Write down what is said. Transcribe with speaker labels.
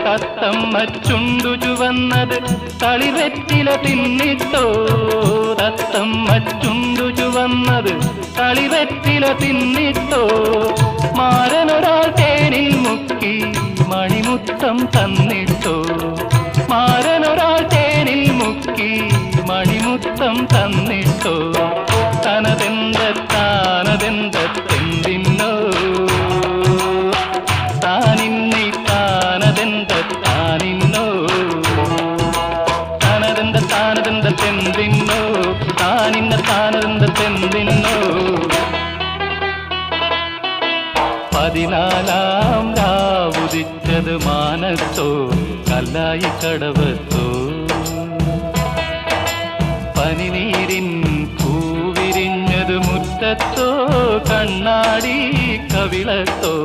Speaker 1: തത്തമ്മ ചുണ്ടു ചുവന്നത് തളിവെറ്റില തിന്നിട്ടോ. തത്തമ്മ ചുണ്ടു ചുവന്നത് തളിവെറ്റില തിന്നിട്ടോ. മാരനൊരാൾ തേനിൽ മുക്കി മണിമുത്തം തന്നിട്ടോ. മാരനൊരാൾ തേനിൽ മുക്കി മണിമുത്തം തന്നിട്ടോ. താനതെന്തെന്തിന്നോ താനിന്നി താനതെന്തിന്നോ താനതെന്തെന്തിന്നോ താനിന്നി. 14 രാവുദിച്ചത് മാനത്തോ കല്ലായി കടവത്തോ. പനിനീരിൻ പൂവിരിഞ്ഞത് മുറ്റത്തോ കണ്ണാടി കവിളത്തോ.